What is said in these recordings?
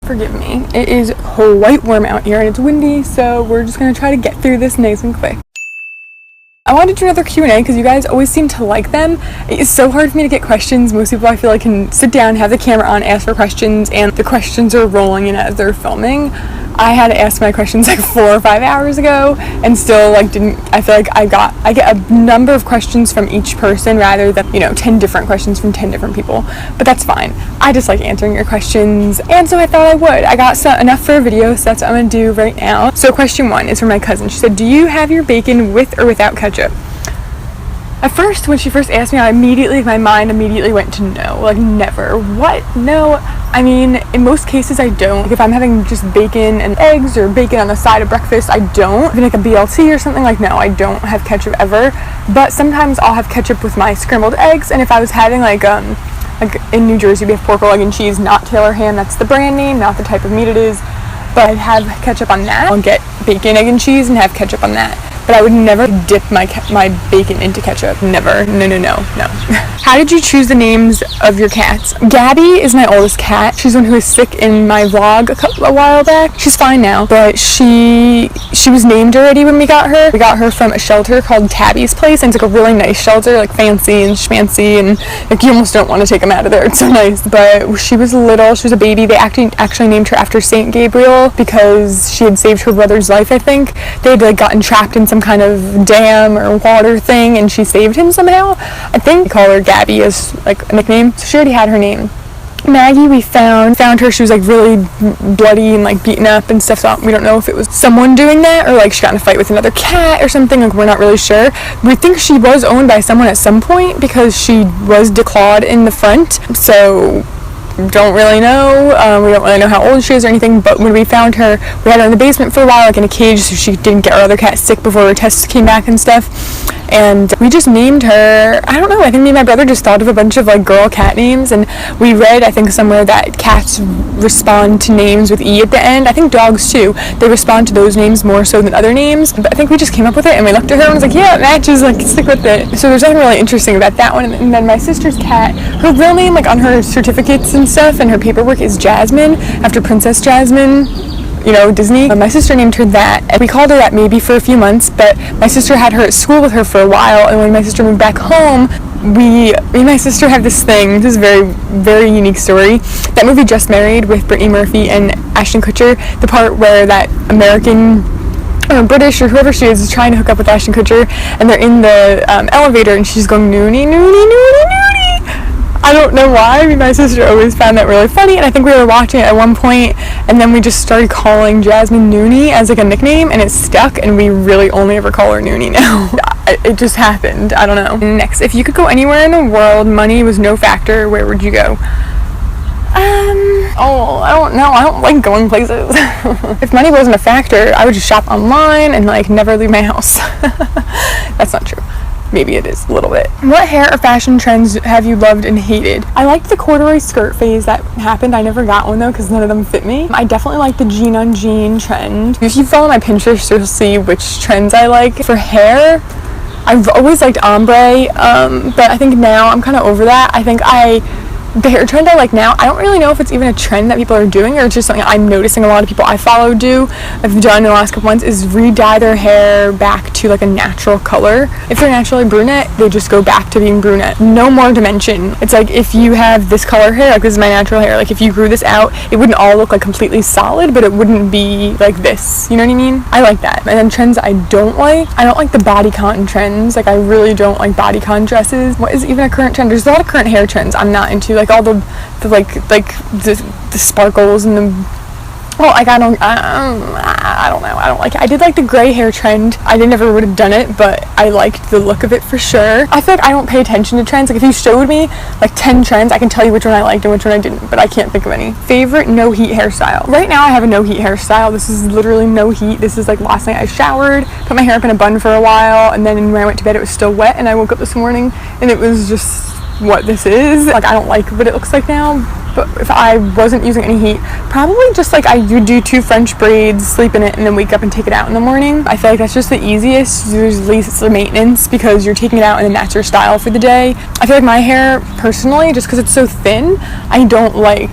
Forgive me, it is quite warm out here and it's windy, so we're just gonna try to get through this nice and quick. I wanted to do another Q&A because you guys always seem to like them. It's so hard for me to get questions. Most people I feel like can sit down, have the camera on, ask for questions, and the questions are rolling in as they're filming. I had to ask my questions like 4 or 5 hours ago and still like didn't. I feel like I get a number of questions from each person rather than 10 different questions from 10 different people, but that's fine. I just like answering your questions, and so I thought I would. I got enough for a video, so that's what I'm gonna do right now. So question 1 is from my cousin. She said, do you have your bacon with or without ketchup? At first, when she first asked me, my mind immediately went to no, like never. What? No. I mean, in most cases I don't. Like if I'm having just bacon and eggs or bacon on the side of breakfast, I don't. Even like a BLT or something, like no, I don't have ketchup ever. But sometimes I'll have ketchup with my scrambled eggs, and if I was having like in New Jersey we have pork roll, egg and cheese, not Taylor ham, that's the brand name, not the type of meat it is, but I'd have ketchup on that. I'll get bacon, egg and cheese and have ketchup on that. But I would never dip my bacon into ketchup. Never. No. How did you choose the names of your cats? Gabby is my oldest cat. She's the one who was sick in my vlog a while back. She's fine now, but she was named already when we got her. We got her from a shelter called Tabby's Place, and it's like a really nice shelter, like fancy and schmancy, and like you almost don't want to take them out of there. It's so nice. But she was little. She was a baby. They actually named her after Saint Gabriel because she had saved her brother's life, I think. They had like gotten trapped in some kind of dam or water thing, and she saved him somehow. I think we call her Gabby as like a nickname, so she already had her name. Maggie, we found her. She was like really bloody and like beaten up and stuff, so we don't know if it was someone doing that or like she got in a fight with another cat or something. Like we're not really sure. We think she was owned by someone at some point because she was declawed in the front, so don't really know. We don't really know how old she is or anything, but when we found her, we had her in the basement for a while, like in a cage, so she didn't get our other cat sick before her tests came back and stuff. And we just named her, I don't know, I think me and my brother just thought of a bunch of like girl cat names, and we read, I think somewhere, that cats respond to names with E at the end. I think dogs too. They respond to those names more so than other names, but I think we just came up with it and we looked at her and was like, yeah, it matches, like stick with it. So there's nothing really interesting about that one. And then my sister's cat, her real name like on her certificates and stuff and her paperwork is Jasmine, after Princess Jasmine, Disney. My sister named her that, and we called her that maybe for a few months, but my sister had her at school with her for a while, and when my sister moved back home, me and my sister have this thing. This is a very, very unique story. That movie Just Married with Brittany Murphy and Ashton Kutcher, the part where that American or British or whoever she is trying to hook up with Ashton Kutcher, and they're in the elevator, and she's going noonie, noonie, noonie, noonie. I don't know why. I mean, my sister always found that really funny, and I think we were watching it at one point, and then we just started calling Jasmine Noonie as like a nickname, and it stuck, and we really only ever call her Noonie now. It just happened. I don't know. Next, if you could go anywhere in the world, money was no factor, where would you go? I don't know. I don't like going places. If money wasn't a factor, I would just shop online and like never leave my house. That's not true. Maybe it is a little bit. What hair or fashion trends have you loved and hated? I liked the corduroy skirt phase that happened. I never got one though because none of them fit me. I definitely like the jean on jean trend. If you follow my Pinterest, you'll see which trends I like. For hair, I've always liked ombre, but I think now I'm kind of over that. I think the hair trend I like now, I don't really know if it's even a trend that people are doing or it's just something I'm noticing a lot of people I follow have done in the last couple months, is re-dye their hair back to like a natural color. If they're naturally brunette, they just go back to being brunette. No more dimension. It's like if you have this color hair, like this is my natural hair, like if you grew this out, it wouldn't all look like completely solid, but it wouldn't be like this. You know what I mean? I like that. And then trends I don't like the bodycon trends. Like I really don't like bodycon dresses. What is even a current trend? There's a lot of current hair trends I'm not into. Like all the sparkles and the I don't know. I don't like it. I did like the gray hair trend. I never would have done it, but I liked the look of it for sure. I feel like I don't pay attention to trends. Like if you showed me like 10 trends, I can tell you which one I liked and which one I didn't, but I can't think of any. Favorite no heat hairstyle. Right now I have a no heat hairstyle. This is literally no heat. This is like last night I showered, put my hair up in a bun for a while, and then when I went to bed it was still wet, and I woke up this morning and it was just what this is. Like I don't like what it looks like now, but if I wasn't using any heat, probably just like I would do 2 French braids, sleep in it, and then wake up and take it out in the morning. I feel like that's just the easiest. There's least maintenance because you're taking it out and then that's your style for the day. I feel like my hair personally, just because it's so thin, I don't like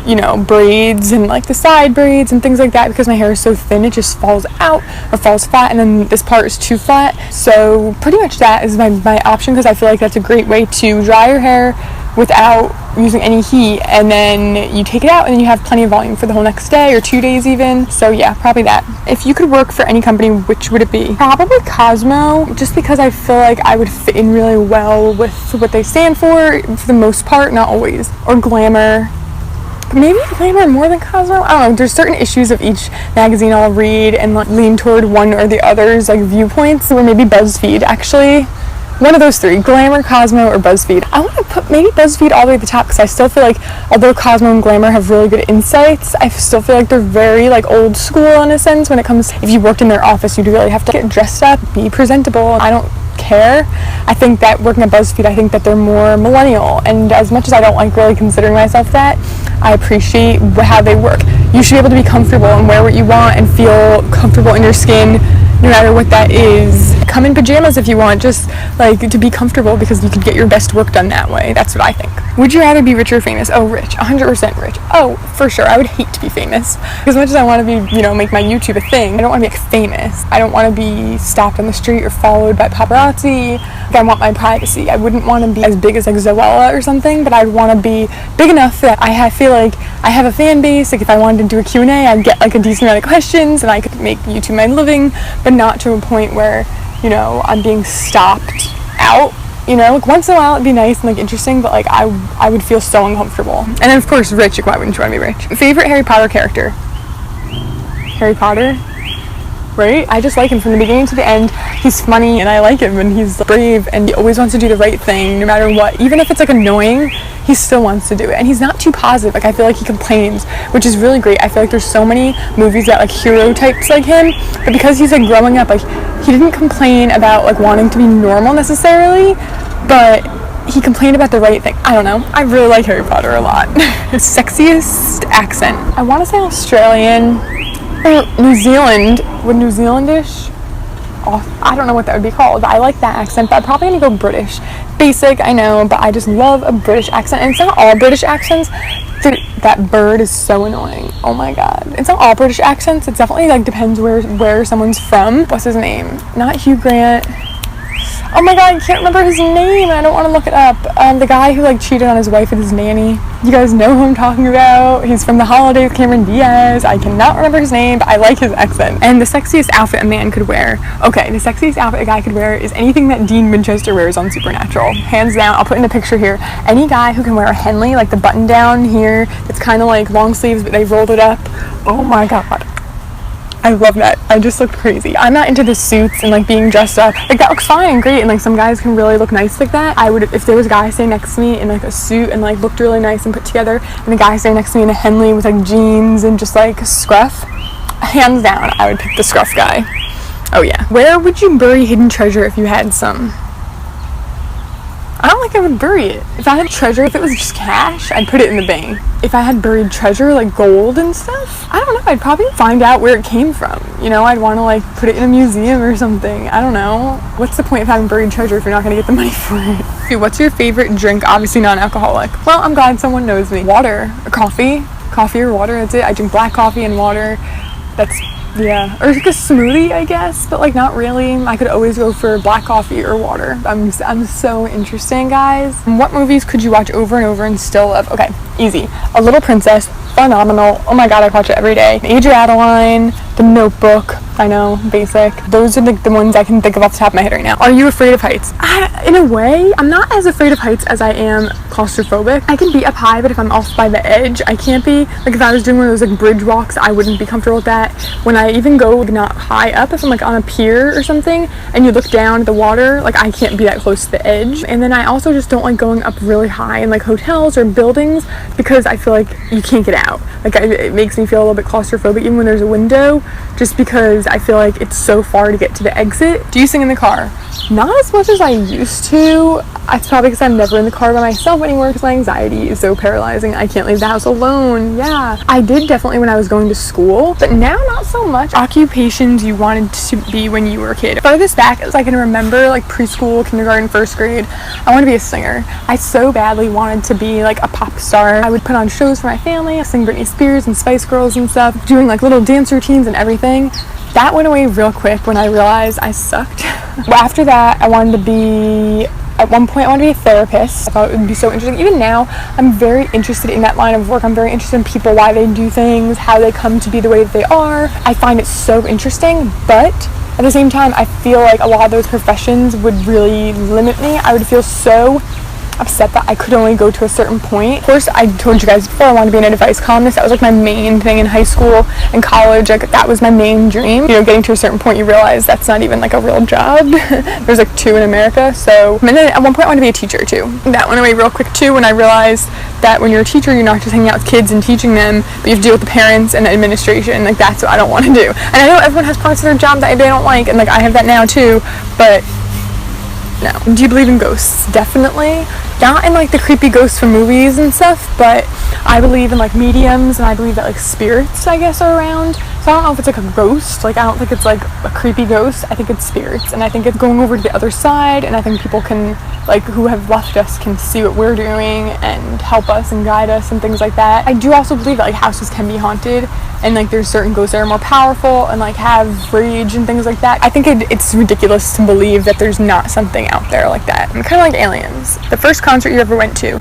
you know, braids and like the side braids and things like that, because my hair is so thin it just falls out or falls flat, and then this part is too flat. So pretty much that is my option, because I feel like that's a great way to dry your hair without using any heat, and then you take it out and then you have plenty of volume for the whole next day or 2 days even. So yeah, probably that. If you could work for any company, which would it be? Probably Cosmo, just because I feel like I would fit in really well with what they stand for the most part, not always. Or Glamour. Maybe Glamour more than Cosmo. I don't know. There's certain issues of each magazine I'll read and like lean toward one or the other's like viewpoints, or maybe BuzzFeed actually. One of those three, Glamour, Cosmo, or BuzzFeed. I want to put maybe BuzzFeed all the way at the top, because I still feel like, although Cosmo and Glamour have really good insights, I still feel like they're very like old school in a sense when it comes, if you worked in their office, you'd really have to get dressed up, be presentable. I don't care. I think that working at BuzzFeed, I think that they're more millennial, and as much as I don't like really considering myself that, I appreciate how they work. You should be able to be comfortable and wear what you want and feel comfortable in your skin, no matter what that is. Come in pajamas if you want, just like to be comfortable, because you could get your best work done that way. That's what I think. Would you rather be rich or famous? Oh, rich. 100% rich. Oh, for sure. I would hate to be famous. As much as I want to be, you know, make my YouTube a thing, I don't want to be like famous. I don't want to be stopped on the street or followed by paparazzi. Like, I want my privacy. I wouldn't want to be as big as like Zoella or something, but I'd want to be big enough that I feel like I have a fan base. Like if I wanted to do a Q&A, I'd get like a decent amount of questions and I could make YouTube my living, but not to a point where, you know, I'm being stopped out. You know, like once in a while it'd be nice and like interesting, but like I would feel so uncomfortable. And then of course rich. Like, why wouldn't you want to be rich? Favorite Harry Potter character? Harry Potter, right? I just like him from the beginning to the end. He's funny and I like him, and he's brave and he always wants to do the right thing no matter what. Even if it's like annoying, he still wants to do it, and he's not too positive. Like I feel like he complains, which is really great. I feel like there's so many movies that like hero types like him, but because he's like growing up, like he didn't complain about like wanting to be normal necessarily, but he complained about the right thing. I don't know. I really like Harry Potter a lot. Sexiest accent. I want to say Australian or New Zealand. Would New Zealandish? Oh, I don't know what that would be called. I like that accent, but I'm probably gonna go British. Basic, I know, but I just love a British accent. And it's not all British accents. That bird is so annoying. Oh my god. It's not all British accents. It definitely like depends where someone's from. What's his name? Not Hugh Grant. Oh my god, I can't remember his name. I don't want to look it up. The guy who like cheated on his wife with his nanny. You guys know who I'm talking about. He's from The Holiday with Cameron Diaz. I cannot remember his name, but I like his accent. And the sexiest outfit a man could wear. Okay, the sexiest outfit a guy could wear is anything that Dean Winchester wears on Supernatural. Hands down. I'll put in a picture here. Any guy who can wear a Henley, like the button down here, it's kind of like long sleeves, but they rolled it up. Oh my god. I love that. I just looked crazy. I'm not into the suits and like being dressed up. Like that looks fine and great, and like some guys can really look nice like that. I would, if there was a guy sitting next to me in like a suit and like looked really nice and put together, and a guy sitting next to me in a Henley with like jeans and just like scruff, hands down, I would pick the scruff guy. Oh yeah. Where would you bury hidden treasure if you had some? I don't think I would bury it. If I had treasure, if it was just cash, I'd put it in the bank. If I had buried treasure, like gold and stuff, I don't know, I'd probably find out where it came from. You know, I'd want to like put it in a museum or something. I don't know. What's the point of having buried treasure if you're not going to get the money for it? Dude, what's your favorite drink? Obviously non-alcoholic. Well, I'm glad someone knows me. Water. Or coffee. Coffee or water, that's it. I drink black coffee and water. That's, yeah. Or like a smoothie, I guess, but like not really. I could always go for black coffee or water. I'm so interesting, guys. What movies could you watch over and over and still love? Okay, easy. A Little Princess, phenomenal. Oh my god, I watch it every day. Age of Adeline, The Notebook. I know, basic. Those are the ones I can think of off the top of my head right now. Are you afraid of heights? In a way, I'm not as afraid of heights as I am claustrophobic. I can be up high, but if I'm off by the edge, I can't be. Like if I was doing one of those like bridge walks, I wouldn't be comfortable with that. When I even go like, not high up, if I'm like on a pier or something, and you look down at the water, like I can't be that close to the edge. And then I also just don't like going up really high in like hotels or buildings, because I feel like you can't get out. Like it makes me feel a little bit claustrophobic even when there's a window, just because I feel like it's so far to get to the exit. Do you sing in the car? Not as much as I used to. It's probably because I'm never in the car by myself anymore because my anxiety is so paralyzing. I can't leave the house alone. Yeah, I did definitely when I was going to school, but now not so much. Occupations you wanted to be when you were a kid. Farthest back as I can remember, like preschool, kindergarten, first grade, I wanted to be a singer. I so badly wanted to be like a pop star. I would put on shows for my family, sing Britney Spears and Spice Girls and stuff, doing like little dance routines and everything. That went away real quick when I realized I sucked. Well, after that, at one point I wanted to be a therapist. I thought it would be so interesting. Even now, I'm very interested in that line of work. I'm very interested in people, why they do things, how they come to be the way that they are. I find it so interesting, but at the same time, I feel like a lot of those professions would really limit me. I would feel so upset that I could only go to a certain point. Of course, I told you guys before I wanted to be an advice columnist. That was like my main thing in high school and college. Like that was my main dream. You know, getting to a certain point, you realize that's not even like a real job. There's like 2 in America. So, and then at one point I wanted to be a teacher too. That went away real quick too when I realized that when you're a teacher, you're not just hanging out with kids and teaching them, but you have to deal with the parents and the administration. Like that's what I don't want to do. And I know everyone has parts of their job that they don't like, and like I have that now too, but no. Do you believe in ghosts? Definitely. Not in like the creepy ghosts from movies and stuff, but I believe in like mediums, and I believe that like spirits, I guess, are around. So I don't know if it's like a ghost. Like I don't think it's like a creepy ghost. I think it's spirits, and I think it's going over to the other side, and I think people can, like, who have left us can see what we're doing and help us and guide us and things like that. I do also believe that like houses can be haunted, and like there's certain ghosts that are more powerful and like have rage and things like that. I think it's ridiculous to believe that there's not something out there like that. I'm kind of like aliens. The first concert you ever went to?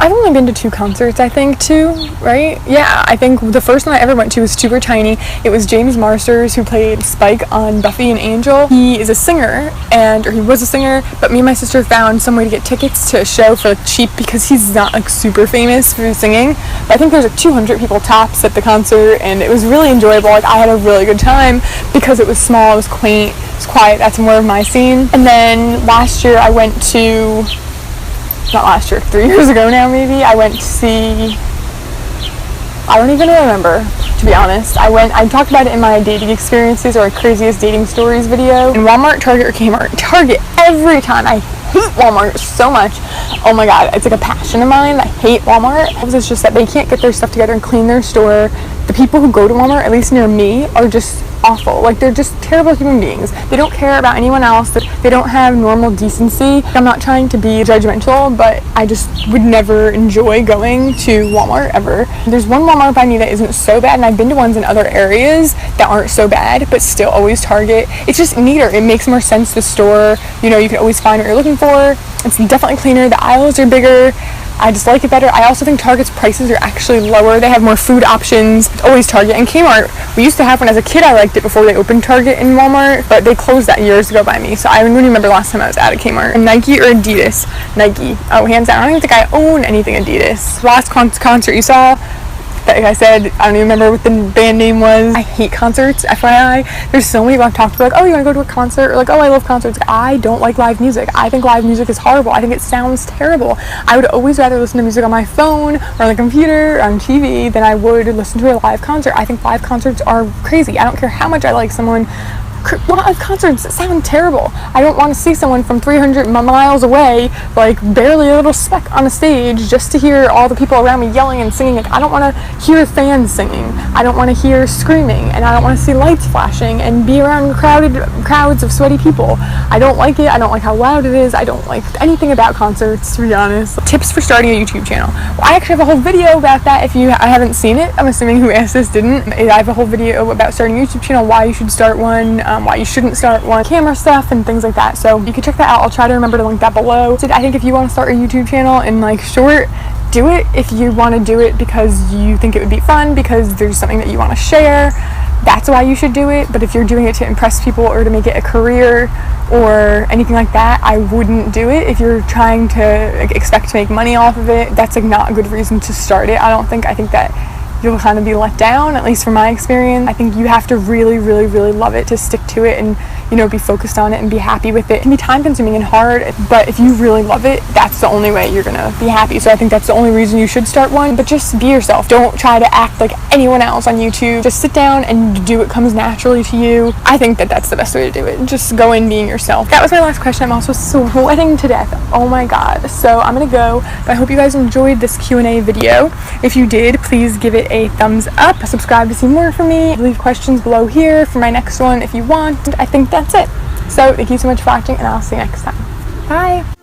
I've only been to 2 concerts, I think, too, right? Yeah, I think the first one I ever went to was super tiny. It was James Marsters, who played Spike on Buffy and Angel. He is a singer, or he was a singer, but me and my sister found some way to get tickets to a show for like cheap because he's not like super famous for singing. But I think there's like 200 people tops at the concert, and it was really enjoyable. Like I had a really good time because it was small, it was quaint, it was quiet. That's more of my scene. And then last year I went to, not last year, 3 years ago now maybe, I went to see, I don't even remember, to be honest. I talked about it in my dating experiences or craziest dating stories video. In Walmart, Target, or Kmart. Target every time. I hate Walmart so much. Oh my god, it's like a passion of mine. I hate Walmart. It's just that they can't get their stuff together and clean their store. The people who go to Walmart, at least near me, are just awful. Like they're just terrible human beings. They don't care about anyone else. They don't have normal decency. I'm not trying to be judgmental, but I just would never enjoy going to Walmart ever. There's one Walmart by me that isn't so bad, and I've been to ones in other areas that aren't so bad, but still always Target. It's just neater. It makes more sense. The store, you know, you can always find what you're looking for. It's definitely cleaner. The aisles are bigger. I just like it better. I also think Target's prices are actually lower. They have more food options. It's always Target. And Kmart, we used to have one as a kid. I liked it before they opened Target and Walmart, but they closed that years ago by me. So I don't even remember last time I was at a Kmart. And Nike or Adidas? Nike. Oh, hands down. I don't even think I own anything Adidas. Last concert you saw, like I said, I don't even remember what the band name was. I hate concerts, FYI. There's so many people I've talked to, like, oh, you want to go to a concert? Or like, oh, I love concerts. I don't like live music. I think live music is horrible. I think it sounds terrible. I would always rather listen to music on my phone or on the computer or on TV than I would listen to a live concert. I think live concerts are crazy. I don't care how much I like someone. Live concerts sound terrible. I don't want to see someone from 300 miles away, like barely a little speck on a stage, just to hear all the people around me yelling and singing. Like, I don't want to hear fans singing. I don't want to hear screaming, and I don't want to see lights flashing and be around crowds of sweaty people. I don't like it. I don't like how loud it is. I don't like anything about concerts, to be honest. Tips for starting a YouTube channel. Well, I actually have a whole video about that. If I haven't seen it, I'm assuming who asked this didn't. I have a whole video about starting a YouTube channel, why you should start one, why you shouldn't start one, camera stuff and things like that. So you can check that out. I'll try to remember to link that below. So I think if you want to start a YouTube channel in like short, do it. If you want to do it because you think it would be fun, because there's something that you want to share, that's why you should do it. But if you're doing it to impress people or to make it a career or anything like that, I wouldn't do it. If you're trying to expect to make money off of it, that's like not a good reason to start it. I think that you'll kind of be let down, at least from my experience. I think you have to really, really, really love it to stick to it and be focused on it and be happy with it. It can be time consuming and hard, but if you really love it, that's the only way you're gonna be happy. So I think that's the only reason you should start one. But just be yourself. Don't try to act like anyone else on YouTube. Just sit down and do what comes naturally to you. I think that that's the best way to do it. Just go in being yourself. That was my last question. I'm also sweating to death. Oh my god. So I'm gonna go, but I hope you guys enjoyed this Q&A video. If you did, please give it a thumbs up. Subscribe to see more from me. Leave questions below here for my next one if you want. I think that's it. So thank you so much for watching, and I'll see you next time. Bye.